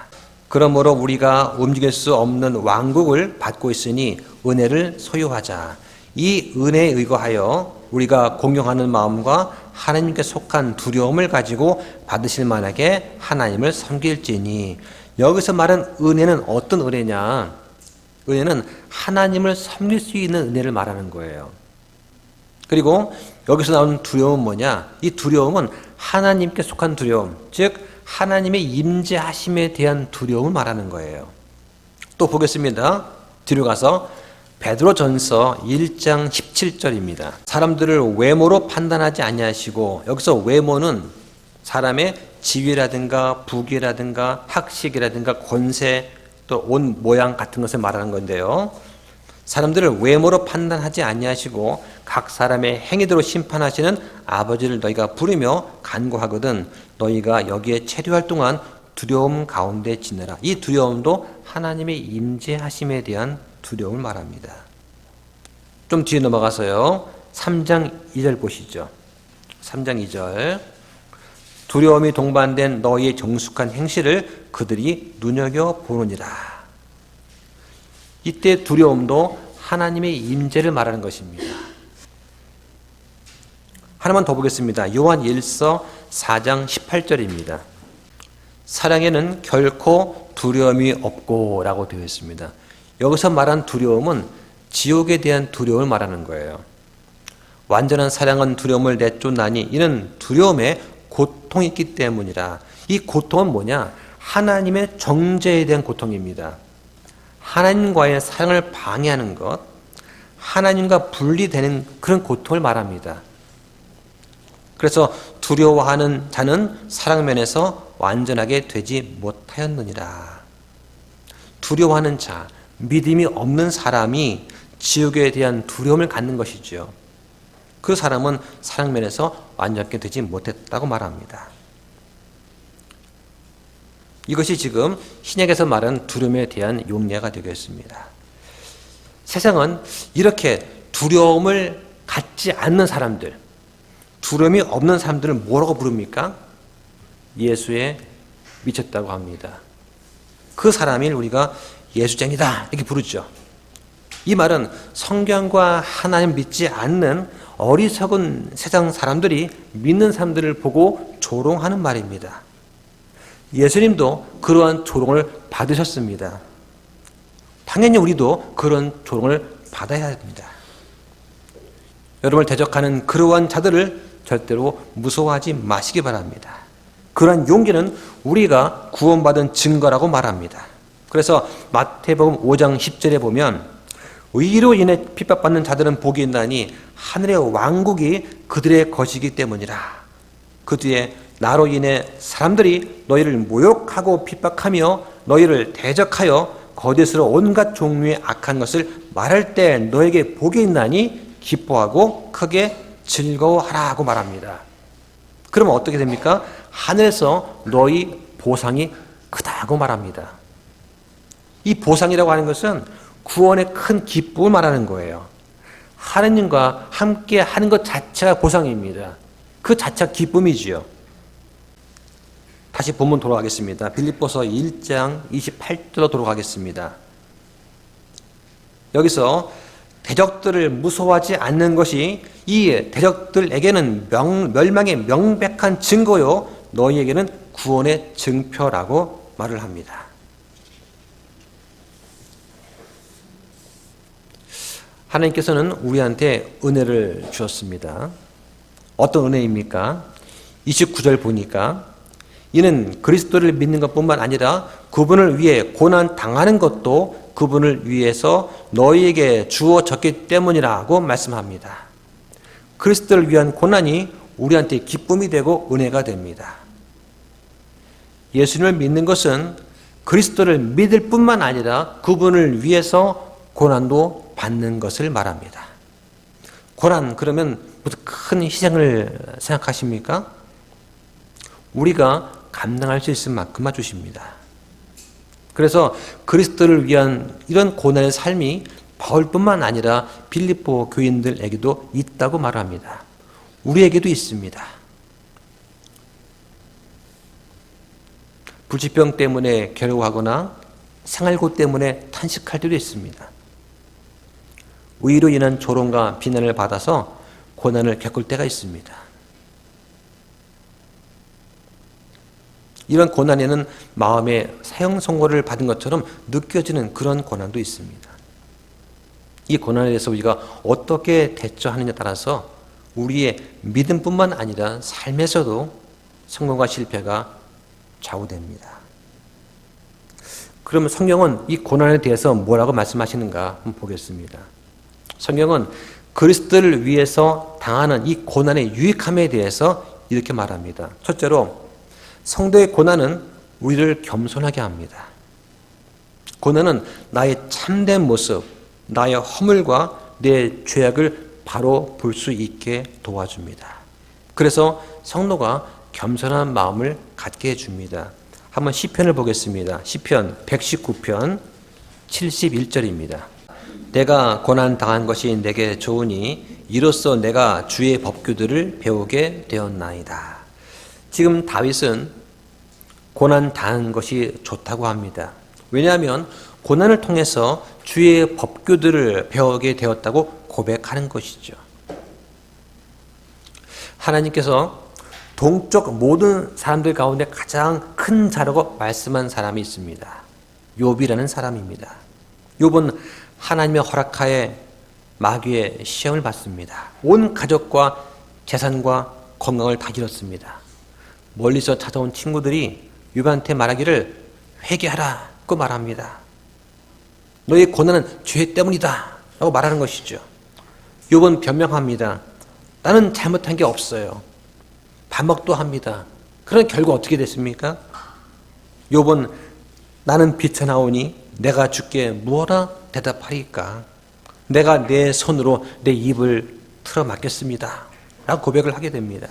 그러므로 우리가 움직일 수 없는 왕국을 받고 있으니 은혜를 소유하자. 이 은혜에 의거하여 우리가 공경하는 마음과 하나님께 속한 두려움을 가지고 받으실 만하게 하나님을 섬길지니. 여기서 말한 은혜는 어떤 은혜냐? 은혜는 하나님을 섬길 수 있는 은혜를 말하는 거예요. 그리고 여기서 나오는 두려움은 뭐냐? 이 두려움은 하나님께 속한 두려움, 즉 하나님의 임재하심에 대한 두려움을 말하는 거예요. 또 보겠습니다. 뒤로 가서 베드로전서 1장 17절입니다. 사람들을 외모로 판단하지 아니하시고, 여기서 외모는 사람의 지위라든가 부귀라든가 학식이라든가 권세, 또 옷 모양 같은 것을 말하는 건데요. 사람들을 외모로 판단하지 아니하시고 각 사람의 행위대로 심판하시는 아버지를 너희가 부르며 간구하거든 너희가 여기에 체류할 동안 두려움 가운데 지내라. 이 두려움도 하나님의 임재하심에 대한 두려움을 말합니다. 좀 뒤에 넘어가서요. 3장 2절 보시죠. 3장 2절. 두려움이 동반된 너희의 정숙한 행실을 그들이 눈여겨보느니라. 이때 두려움도 하나님의 임재를 말하는 것입니다. 하나만 더 보겠습니다. 요한 1서 4장 18절입니다. 사랑에는 결코 두려움이 없고 라고 되어 있습니다. 여기서 말한 두려움은 지옥에 대한 두려움을 말하는 거예요. 완전한 사랑은 두려움을 내쫓나니 이는 두려움에 고통이 있기 때문이라. 이 고통은 뭐냐? 하나님의 정죄에 대한 고통입니다. 하나님과의 사랑을 방해하는 것, 하나님과 분리되는 그런 고통을 말합니다. 그래서 두려워하는 자는 사랑면에서 완전하게 되지 못하였느니라. 두려워하는 자, 믿음이 없는 사람이 지옥에 대한 두려움을 갖는 것이죠. 그 사람은 사랑면에서 완전하게 되지 못했다고 말합니다. 이것이 지금 신약에서 말하는 두려움에 대한 용례가 되겠습니다. 세상은 이렇게 두려움을 갖지 않는 사람들, 두려움이 없는 사람들을 뭐라고 부릅니까? 예수에 미쳤다고 합니다. 그 사람을 우리가 예수쟁이다 이렇게 부르죠. 이 말은 성경과 하나님 믿지 않는 어리석은 세상 사람들이 믿는 사람들을 보고 조롱하는 말입니다. 예수님도 그러한 조롱을 받으셨습니다. 당연히 우리도 그런 조롱을 받아야 합니다. 여러분을 대적하는 그러한 자들을 절대로 무서워하지 마시기 바랍니다. 그러한 용기는 우리가 구원받은 증거라고 말합니다. 그래서 마태복음 5장 10절에 보면 의로 인해 핍박받는 자들은 복이 있나니 하늘의 왕국이 그들의 것이기 때문이라. 그 뒤에 나로 인해 사람들이 너희를 모욕하고 핍박하며 너희를 대적하여 거짓으로 온갖 종류의 악한 것을 말할 때 너에게 복이 있나니 기뻐하고 크게 즐거워하라고 말합니다. 그러면 어떻게 됩니까? 하늘에서 너희 보상이 크다고 말합니다. 이 보상이라고 하는 것은 구원의 큰 기쁨을 말하는 거예요. 하느님과 함께 하는 것 자체가 보상입니다. 그 자체가 기쁨이지요. 다시 본문 돌아가겠습니다. 빌립보서 1장 28절로 돌아가겠습니다. 여기서 대적들을 무서워하지 않는 것이 이 대적들에게는 멸망의 명백한 증거요 너희에게는 구원의 증표라고 말을 합니다. 하나님께서는 우리한테 은혜를 주셨습니다. 어떤 은혜입니까? 29절 보니까 이는 그리스도를 믿는 것뿐만 아니라 그분을 위해 고난 당하는 것도 그분을 위해서 너희에게 주어졌기 때문이라고 말씀합니다. 그리스도를 위한 고난이 우리한테 기쁨이 되고 은혜가 됩니다. 예수님을 믿는 것은 그리스도를 믿을 뿐만 아니라 그분을 위해서 고난도 받는 것을 말합니다. 고난 그러면 무슨 큰 희생을 생각하십니까? 우리가 감당할 수 있을 만큼만 주십니다. 그래서 그리스도를 위한 이런 고난의 삶이 바울뿐만 아니라 빌립보 교인들에게도 있다고 말합니다. 우리에게도 있습니다. 불치병 때문에 괴로워하거나 생활고 때문에 탄식할 때도 있습니다. 의로 인한 조롱과 비난을 받아서 고난을 겪을 때가 있습니다. 이런 고난에는 마음의 사형 선고를 받은 것처럼 느껴지는 그런 고난도 있습니다. 이 고난에 대해서 우리가 어떻게 대처하느냐에 따라서 우리의 믿음뿐만 아니라 삶에서도 성공과 실패가 좌우됩니다. 그러면 성경은 이 고난에 대해서 뭐라고 말씀하시는가 한번 보겠습니다. 성경은 그리스도를 위해서 당하는 이 고난의 유익함에 대해서 이렇게 말합니다. 첫째로 성도의 고난은 우리를 겸손하게 합니다. 고난은 나의 참된 모습, 나의 허물과 내 죄악을 바로 볼 수 있게 도와줍니다. 그래서 성도가 겸손한 마음을 갖게 해줍니다. 한번 시편을 보겠습니다. 시편 119편 71절입니다. 내가 고난당한 것이 내게 좋으니 이로써 내가 주의 법규들을 배우게 되었나이다. 지금 다윗은 고난당한 것이 좋다고 합니다. 왜냐하면 고난을 통해서 주의 법규들을 배우게 되었다고 고백하는 것이죠. 하나님께서 동쪽 모든 사람들 가운데 가장 큰 자라고 말씀한 사람이 있습니다. 욥이라는 사람입니다. 욥은 하나님의 허락하에 마귀의 시험을 받습니다. 온 가족과 재산과 건강을 다 잃었습니다. 멀리서 찾아온 친구들이 욥한테 말하기를 회개하라고 말합니다. 너의 고난은 죄 때문이다 라고 말하는 것이죠. 욥은 변명합니다. 나는 잘못한 게 없어요. 반박도 합니다. 그런 결과 어떻게 됐습니까? 욥은 나는 빛에 나오니 내가 주께 무엇라 대답하리까? 내가 내 손으로 내 입을 틀어 막겠습니다 라고 고백을 하게 됩니다.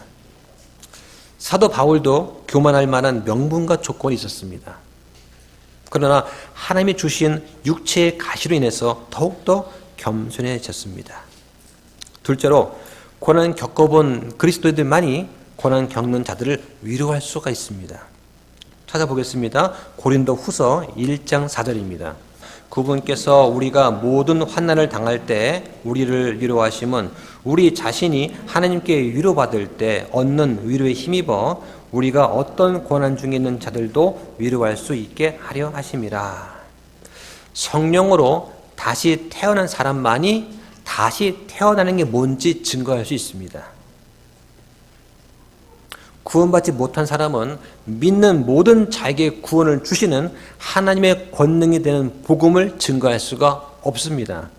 사도 바울도 교만할 만한 명분과 조건이 있었습니다. 그러나 하나님이 주신 육체의 가시로 인해서 더욱더 겸손해졌습니다. 둘째로 고난 겪어본 그리스도인들만이 고난 겪는 자들을 위로할 수가 있습니다. 찾아보겠습니다. 고린도 후서 1장 4절입니다. 그분께서 우리가 모든 환난을 당할 때 우리를 위로하심은 우리 자신이 하나님께 위로받을 때 얻는 위로에 힘입어 우리가 어떤 고난 중에 있는 자들도 위로할 수 있게 하려 하심이라. 성령으로 다시 태어난 사람만이 다시 태어나는 게 뭔지 증거할 수 있습니다. 구원받지 못한 사람은 믿는 모든 자에게 구원을 주시는 하나님의 권능이 되는 복음을 증거할 수가 없습니다.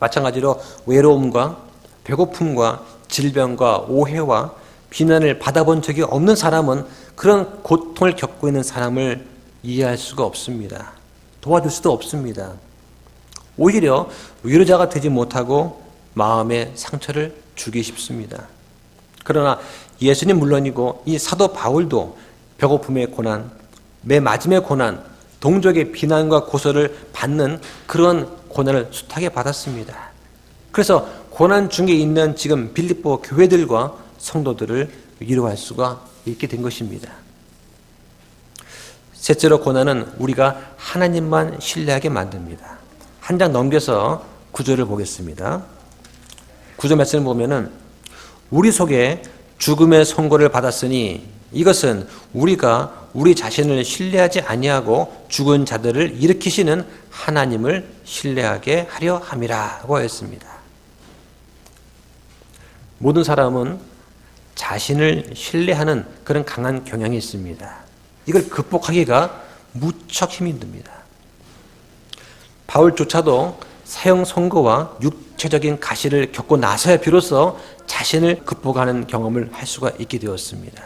마찬가지로 외로움과 배고픔과 질병과 오해와 비난을 받아본 적이 없는 사람은 그런 고통을 겪고 있는 사람을 이해할 수가 없습니다. 도와줄 수도 없습니다. 오히려 위로자가 되지 못하고 마음에 상처를 주기 쉽습니다. 그러나 예수님 물론이고 이 사도 바울도 배고픔의 고난, 매 맞음의 고난, 동족의 비난과 고소를 받는 그런 고난을 숱하게 받았습니다. 그래서 고난 중에 있는 지금 빌립보 교회들과 성도들을 위로할 수가 있게 된 것입니다. 셋째로 고난은 우리가 하나님만 신뢰하게 만듭니다. 한 장 넘겨서 구절을 보겠습니다. 구절 말씀을 보면은 우리 속에 죽음의 선고를 받았으니 이것은 우리가 우리 자신을 신뢰하지 아니하고 죽은 자들을 일으키시는 하나님을 신뢰하게 하려 함이라고 했습니다. 모든 사람은 자신을 신뢰하는 그런 강한 경향이 있습니다. 이걸 극복하기가 무척 힘이 듭니다. 바울조차도 사형 선고와 육체적인 가시를 겪고 나서야 비로소 자신을 극복하는 경험을 할 수가 있게 되었습니다.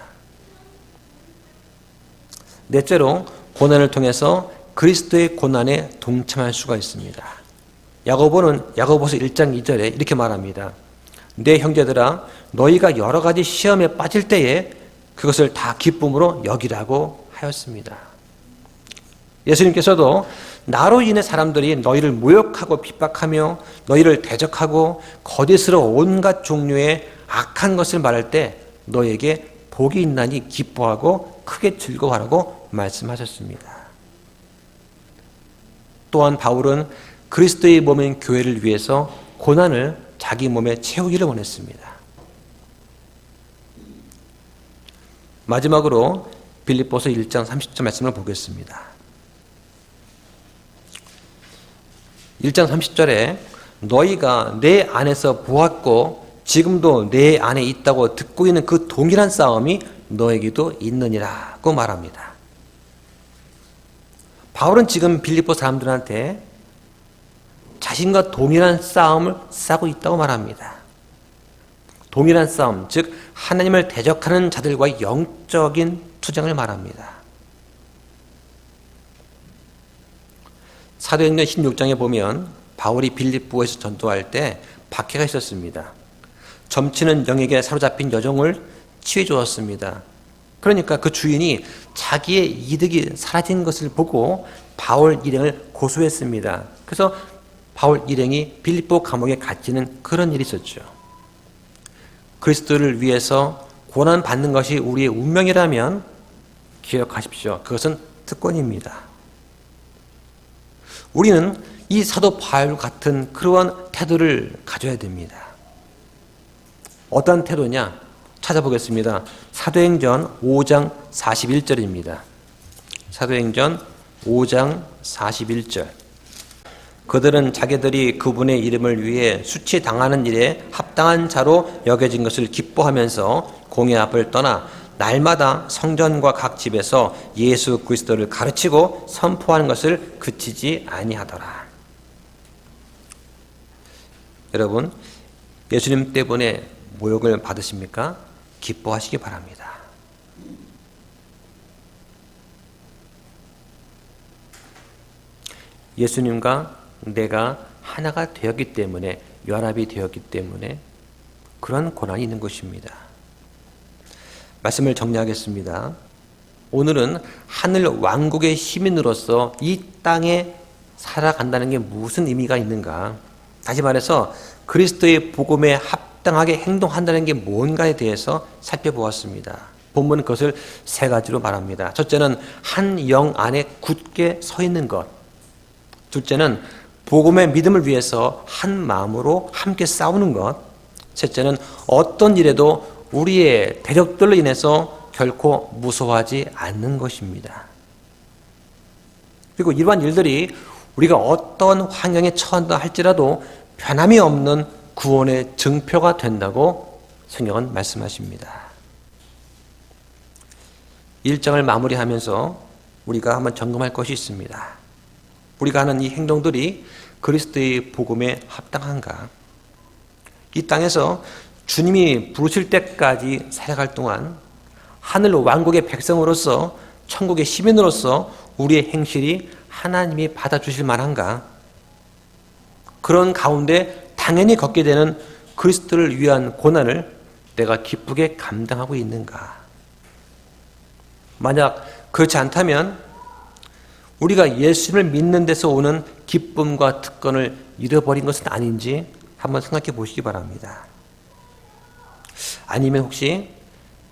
넷째로 고난을 통해서 그리스도의 고난에 동참할 수가 있습니다. 야고보는 야고보서 1장 2절에 이렇게 말합니다. 내 형제들아 너희가 여러 가지 시험에 빠질 때에 그것을 다 기쁨으로 여기라고 하였습니다. 예수님께서도 나로 인해 사람들이 너희를 모욕하고 핍박하며 너희를 대적하고 거짓으로 온갖 종류의 악한 것을 말할 때 너에게 복이 있나니 기뻐하고 크게 즐거워하라고 말씀하셨습니다. 또한 바울은 그리스도의 몸인 교회를 위해서 고난을 자기 몸에 채우기를 원했습니다. 마지막으로 빌립보서 1장 30절 말씀을 보겠습니다. 1장 30절에 너희가 내 안에서 보았고 지금도 내 안에 있다고 듣고 있는 그 동일한 싸움이 너에게도 있느니라고 말합니다. 바울은 지금 빌립보 사람들한테 자신과 동일한 싸움을 싸고 있다고 말합니다. 동일한 싸움, 즉 하나님을 대적하는 자들과의 영적인 투쟁을 말합니다. 사도행전 16장에 보면 바울이 빌립보에서 전도할 때 박해가 있었습니다. 점치는 영에게 사로잡힌 여종을 치유해 주었습니다. 그러니까 그 주인이 자기의 이득이 사라진 것을 보고 바울 일행을 고소했습니다. 그래서 바울 일행이 빌립보 감옥에 갇히는 그런 일이 있었죠. 그리스도를 위해서 고난 받는 것이 우리의 운명이라면 기억하십시오. 그것은 특권입니다. 우리는 이 사도 바울 같은 그러한 태도를 가져야 됩니다. 어떤 태도냐? 찾아보겠습니다. 사도행전 5장 41절입니다. 사도행전 5장 41절. 그들은 자기들이 그분의 이름을 위해 수치당하는 일에 합당한 자로 여겨진 것을 기뻐하면서 공회 앞을 떠나 날마다 성전과 각 집에서 예수 그리스도를 가르치고 선포하는 것을 그치지 아니하더라. 여러분, 예수님 때문에 모욕을 받으십니까? 기뻐하시기 바랍니다. 예수님과 내가 하나가 되었기 때문에, 연합이 되었기 때문에 그런 고난이 있는 것입니다. 말씀을 정리하겠습니다. 오늘은 하늘 왕국의 시민으로서 이 땅에 살아간다는 게 무슨 의미가 있는가? 다시 말해서 그리스도의 복음에 합당하게 행동한다는 게 뭔가에 대해서 살펴보았습니다. 본문은 그것을 세 가지로 말합니다. 첫째는 한 영 안에 굳게 서 있는 것. 둘째는 복음의 믿음을 위해서 한 마음으로 함께 싸우는 것. 셋째는 어떤 일에도 우리의 대적들로 인해서 결코 무서워하지 않는 것입니다. 그리고 이러한 일들이 우리가 어떤 환경에 처한다 할지라도 변함이 없는 구원의 증표가 된다고 성경은 말씀하십니다. 1장을 마무리하면서 우리가 한번 점검할 것이 있습니다. 우리가 하는 이 행동들이 그리스도의 복음에 합당한가? 이 땅에서 주님이 부르실 때까지 살아갈 동안 하늘 왕국의 백성으로서 천국의 시민으로서 우리의 행실이 하나님이 받아주실 만한가? 그런 가운데 당연히 걷게 되는 그리스도를 위한 고난을 내가 기쁘게 감당하고 있는가? 만약 그렇지 않다면 우리가 예수님을 믿는 데서 오는 기쁨과 특권을 잃어버린 것은 아닌지 한번 생각해 보시기 바랍니다. 아니면 혹시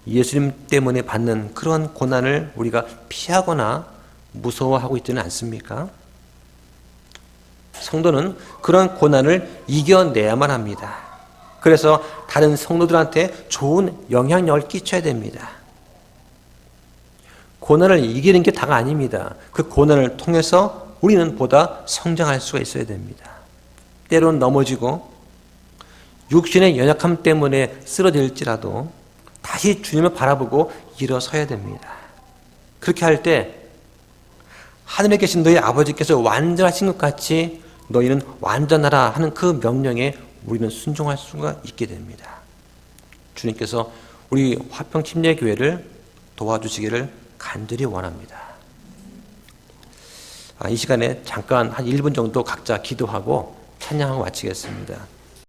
예수님 때문에 받는 그런 고난을 우리가 피하거나 무서워하고 있지는 않습니까? 성도는 그런 고난을 이겨내야만 합니다. 그래서 다른 성도들한테 좋은 영향력을 끼쳐야 됩니다. 고난을 이기는 게 다가 아닙니다. 그 고난을 통해서 우리는 보다 성장할 수가 있어야 됩니다. 때로는 넘어지고 육신의 연약함 때문에 쓰러질지라도 다시 주님을 바라보고 일어서야 됩니다. 그렇게 할 때 하늘에 계신 너희 아버지께서 완전하신 것 같이 너희는 완전하라 하는 그 명령에 우리는 순종할 수가 있게 됩니다. 주님께서 우리 화평침례교회를 도와주시기를 간절히 원합니다. 이 시간에 잠깐 한 1분 정도 각자 기도하고 찬양하고 마치겠습니다.